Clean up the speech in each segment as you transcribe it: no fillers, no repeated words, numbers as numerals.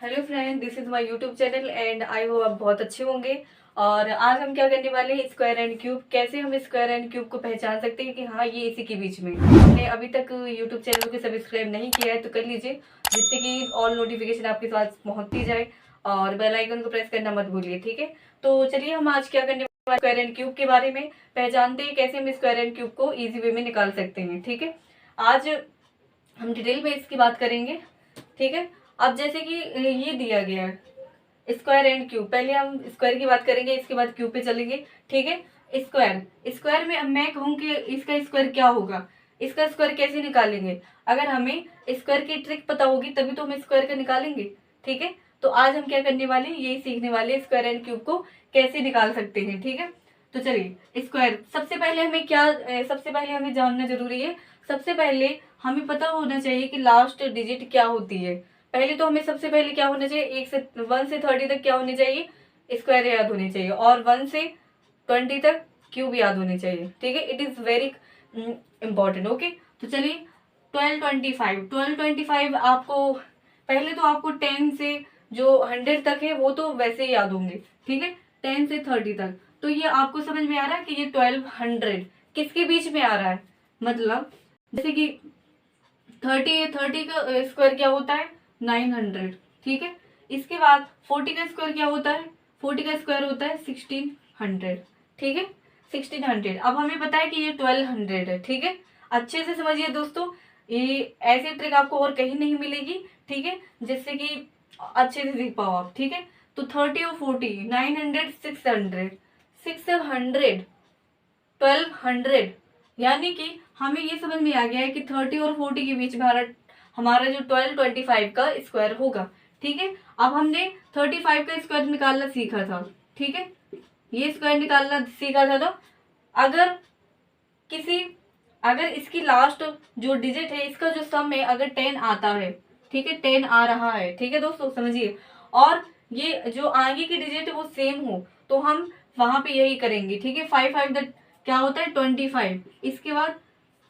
Hello friend, this is my YouTube channel and I hope आप बहुत अच्छे होंगे। और आज हम क्या करने वाले हैं, स्क्वायर एंड क्यूब। कैसे हम स्क्वायर एंड क्यूब को पहचान सकते हैं कि हाँ ये इसी के बीच में। हमने अभी तक यूट्यूब चैनल को सब्सक्राइब नहीं किया है तो कर लीजिए, जिससे कि ऑल नोटिफिकेशन आपके पास पहुंचती जाए और बेल आइकन को प्रेस करना मत भूलिए, ठीक है। तो चलिए हम आज क्या करने वाले, स्क्वायर एंड क्यूब के बारे में पहचानते हैं, कैसे हम स्क्वायर एंड क्यूब को ईजी वे में निकाल सकते हैं, ठीक है। आज हम डिटेल में इसकी बात करेंगे, ठीक है। अब जैसे कि ये दिया गया है स्क्वायर एंड क्यूब, पहले हम स्क्वायर की बात करेंगे, इसके बाद क्यूब पे चलेंगे, ठीक है। स्क्वायर स्क्वायर में अब मैं कहूँ कि इसका स्क्वायर क्या होगा, इसका स्क्वायर कैसे निकालेंगे। अगर हमें स्क्वायर की ट्रिक पता होगी तभी तो हम स्क्वायर का निकालेंगे, ठीक है। तो आज हम क्या करने वाले हैं, यही सीखने वाले हैं, स्क्वायर एंड क्यूब को कैसे निकाल सकते हैं, ठीक है। तो चलिए स्क्वायर, सबसे पहले हमें जानना जरूरी है। सबसे पहले हमें पता होना चाहिए कि लास्ट डिजिट क्या होती है। पहले तो हमें सबसे पहले क्या होना चाहिए, 1 से 30 तक क्या होनी चाहिए, स्क्वायर याद होनी चाहिए, और 1 से 20 तक क्यूब याद होनी चाहिए, ठीक है। It is very important, okay. तो चलिए 1225 आपको, पहले तो आपको 10 से जो 100 तक है वो तो वैसे ही याद होंगे, ठीक है। 10 से 30 तक, तो ये आपको समझ में आ रहा है कि ये 1200 किसके बीच में आ रहा है। मतलब जैसे कि 30 का स्क्वायर क्या होता है, 900, ठीक है। इसके बाद 40 का स्क्वायर क्या होता है, 40 का स्क्वायर होता है 1600, ठीक है। 1600, अब हमें पता है कि ये 1200 है, ठीक है। अच्छे से समझिए दोस्तों, ये ऐसी ट्रिक आपको और कहीं नहीं मिलेगी, ठीक है, जिससे कि अच्छे से सीख पाओ आप, ठीक है। तो 30 और 40, 900, 600, 1200, यानी कि हमें ये समझ में आ गया है कि 30 और 40 के बीच में हमारा जो 1225 का स्क्वायर होगा, ठीक है। अब हमने 35 का स्क्वायर निकालना सीखा था, ठीक है, ये स्क्वायर निकालना सीखा था। तो अगर किसी अगर इसकी लास्ट जो डिजिट है, इसका जो सम है, अगर 10 आता है, ठीक है, 10 आ रहा है, ठीक है दोस्तों, समझिए। और ये जो आगे की डिजिट है वो सेम हो तो हम वहां पे यही करेंगे, ठीक है। 5 5 क्या होता है 25, इसके बाद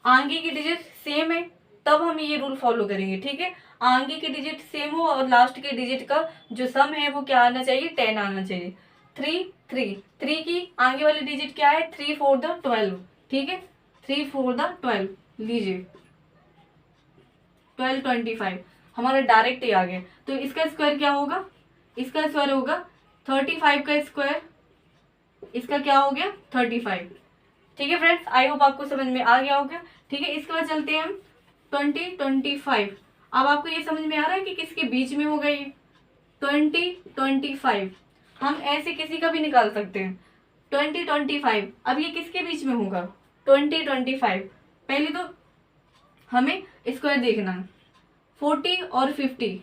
आगे की डिजिट सेम है तब हम ये रूल फॉलो करेंगे, ठीक है। आगे की डिजिट सेम हो और लास्ट के डिजिट का जो सम है वो क्या आना चाहिए, 10 आना चाहिए। 3 3 3 की आगे वाली डिजिट क्या है, 3 4 12, ठीक है। 3 4 12 लीजिए, 1225 हमारा डायरेक्ट ही आ गया। तो इसका स्क्वायर क्या होगा, इसका स्क्वायर होगा 35 का स्क्वायर, इसका क्या हो गया 35, ठीक है फ्रेंड्स। आई होप आपको समझ में आ गया होगा, ठीक है। इसके बाद चलते हैं हम 2025। अब आपको ये समझ में आ रहा है कि किसके बीच में होगा ये 2025, हम ऐसे किसी का भी निकाल सकते हैं 2025। अब ये किसके बीच में होगा 2025, पहले तो हमें स्क्वायर देखना है। 40 और 50,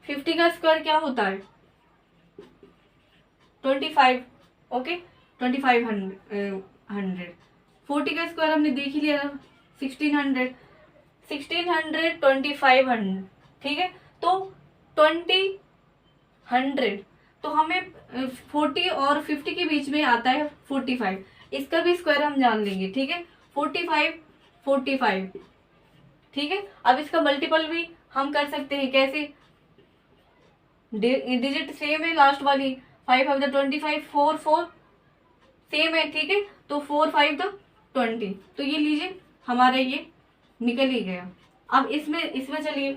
50 का स्क्वायर क्या होता है 25, ओके। 2500, 40 का स्क्वायर हमने देख ही लिया था 1600, 1600 2500, ठीक है। तो 2000, तो हमें 40 और 50 के बीच में आता है 45, इसका भी स्क्वायर हम जान लेंगे, ठीक है। 45 45, ठीक है। अब इसका मल्टीपल भी हम कर सकते हैं, कैसे, डिजिट सेम है लास्ट वाली, 5 5 25, 4 4 सेम है, ठीक है। तो 4 5 20, तो ये लीजिए हमारा ये निकल ही गया। अब इसमें इसमें चलिए,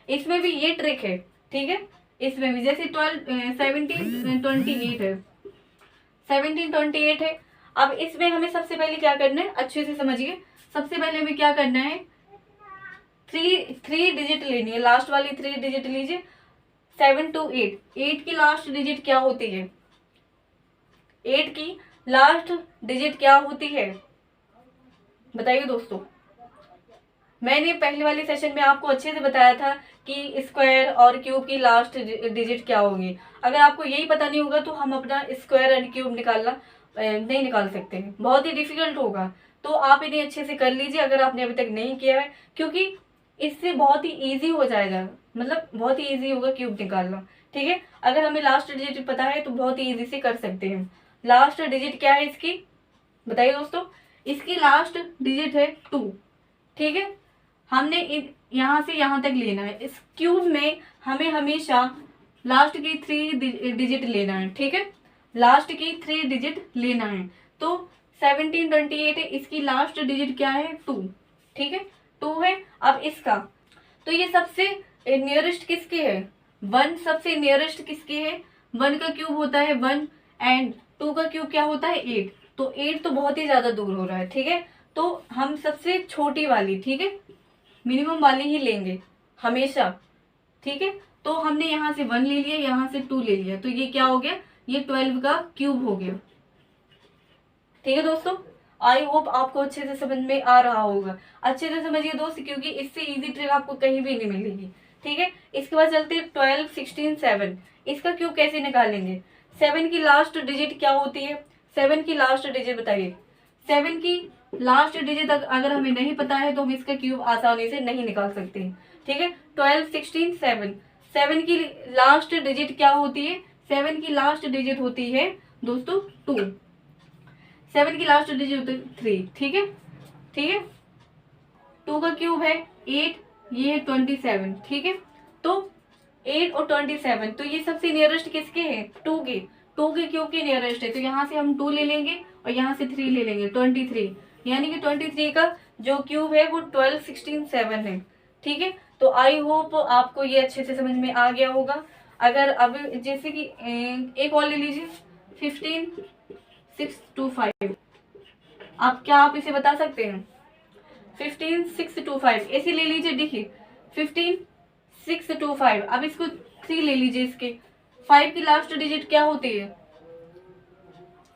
इसमें भी ये ट्रिक है, ठीक है। इसमें भी जैसे 1728 है, 1728 है। अब इसमें हमें सबसे पहले क्या करना है, अच्छे से समझिए। सबसे पहले हमें क्या करना है, थ्री डिजिट लेनी है, लास्ट वाली 3 डिजिट लीजिए। 7 to 8, 8 की लास्ट डिजिट क्या होती है, 8 की लास्ट डिजिट क्या होती है, बताइए दोस्तों। मैंने पहले वाले सेशन में आपको अच्छे से बताया था कि स्क्वायर और क्यूब की लास्ट डिजिट क्या होगी। अगर आपको यही पता नहीं होगा तो हम अपना स्क्वायर एंड क्यूब निकालना नहीं निकाल सकते हैं, बहुत ही डिफिकल्ट होगा। तो आप इन्हें अच्छे से कर लीजिए अगर आपने अभी तक नहीं किया है, क्योंकि इससे बहुत ही ईजी हो जाएगा, मतलब बहुत ही ईजी होगा क्यूब निकालना, ठीक है। अगर हमें लास्ट डिजिट पता है तो बहुत ही ईजी से कर सकते हैं। लास्ट डिजिट क्या है इसकी, बताइए दोस्तों। इसकी लास्ट डिजिट है 2, ठीक है। हमने यहाँ से यहाँ तक लेना है। इस क्यूब में हमें हमेशा लास्ट की 3 डिजिट लेना है, ठीक है, लास्ट की 3 डिजिट लेना है। तो 1728 है, इसकी लास्ट डिजिट क्या है 2, ठीक है, 2 है। अब इसका तो ये सबसे नियरेस्ट किसके है 1, सबसे नियरेस्ट किसके है 1 का क्यूब होता है 1 एंड 2 का क्यूब क्या होता है 8, तो 8 तो बहुत ही ज्यादा दूर हो रहा है, ठीक है। तो हम सबसे छोटी वाली, ठीक है, मिनिमम वाली ही लेंगे हमेशा, ठीक है। तो हमने यहाँ से 1 ले लिया, यहाँ से 2 ले लिया, तो ये क्या हो गया, ये 12 का क्यूब हो गया, ठीक है दोस्तों। आई होप आपको अच्छे से समझ में आ रहा होगा, अच्छे से समझिए दोस्त, क्योंकि इससे इजी ट्रिक आपको कहीं भी नहीं मिलेगी, ठीक है। इसके बाद चलते हैं 12, 16, 7, इसका क्यूब कैसे निकालेंगे। 7 की लास्ट डिजिट क्या होती है, 7 की लास्ट डिजिट बताइए। 7 की लास्ट डिजिट अगर हमें नहीं पता है तो हम इसका क्यूब आसानी से नहीं निकाल सकते, ठीक है। 12, 16, 7, 7 की लास्ट डिजिट क्या होती है, 7 की लास्ट डिजिट होती है दोस्तों 2, 7 की लास्ट डिजिट होती है 3, ठीक है, ठीक है। 2 का क्यूब है 8, ये है 27, ठीक है। तो 8 और 27, तो ये सबसे नियरेस्ट किसके हैं 2 के, 2 के क्यूब के नियरेस्ट है, तो यहाँ से हम 2 ले लेंगे और यहाँ से 3 ले लेंगे, 23, यानी कि 23 का जो क्यूब है वो 12, 16, 7 है, ठीक है। तो आई होप आपको ये अच्छे से समझ में आ गया होगा। अगर अब जैसे कि एक और ले लीजिए 15, 6, 2, 5, आप इसे बता सकते हैं 15, 6, 2, 5 ऐसे ले लीजिए, देखिए 15, 6, 2, 5। अब इसको 3 ले लीजिए, इसके 5 की लास्ट डिजिट क्या होती है,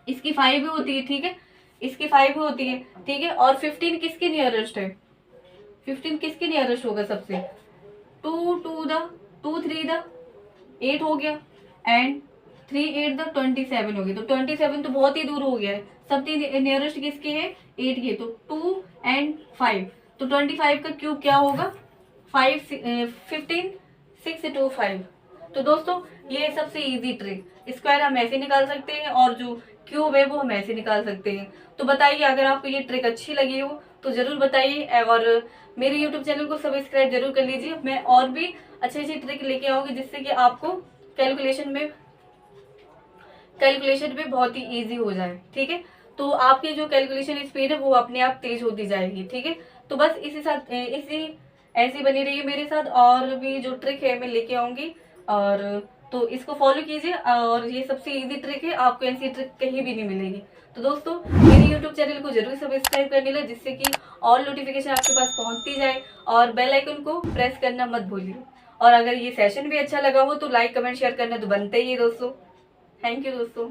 इसकी 5 भी होती है, ठीक है, इसकी 5 भी होती है, ठीक है। और 15 किसके नियरेस्ट है, 15 किसके नियरेस्ट होगा सबसे, 2, 2, 3 द 8 हो गया एंड 3, 8 द 27 हो गया, तो 27 तो बहुत ही दूर हो गया है, सबसे नियरेस्ट किसके है 8 के, तो 2 एंड 5, तो 25 का क्यूब क्या होगा 5, 15, 6, 2, 5। तो दोस्तों ये सबसे इजी ट्रिक, स्क्वायर हम ऐसे निकाल सकते हैं और जो क्यूब है वो हम ऐसे निकाल सकते हैं। तो बताइए अगर आपको ये ट्रिक अच्छी लगी हो तो जरूर बताइए, और मेरे यूट्यूब चैनल को सब्सक्राइब जरूर कर लीजिए। मैं और भी अच्छी अच्छी ट्रिक लेके आऊंगी जिससे कि आपको कैलकुलेशन में बहुत ही इजी हो जाए, ठीक है। तो आपकी जो कैलकुलेशन स्पीड है वो अपने आप तेज होती जाएगी, ठीक है। तो बस इसी ऐसी बनी रहिए मेरे साथ, और भी जो ट्रिक है मैं लेके आऊंगी, और तो इसको फॉलो कीजिए, और ये सबसे इजी ट्रिक है, आपको ऐसी ट्रिक कहीं भी नहीं मिलेगी। तो दोस्तों मेरे यूट्यूब चैनल को जरूर सब्सक्राइब कर लेना, जिससे कि ऑल नोटिफिकेशन आपके पास पहुंचती जाए, और बेल आइकन को प्रेस करना मत भूलिए। और अगर ये सेशन भी अच्छा लगा हो तो लाइक, कमेंट, शेयर करना तो बनता ही है दोस्तों। थैंक यू दोस्तों।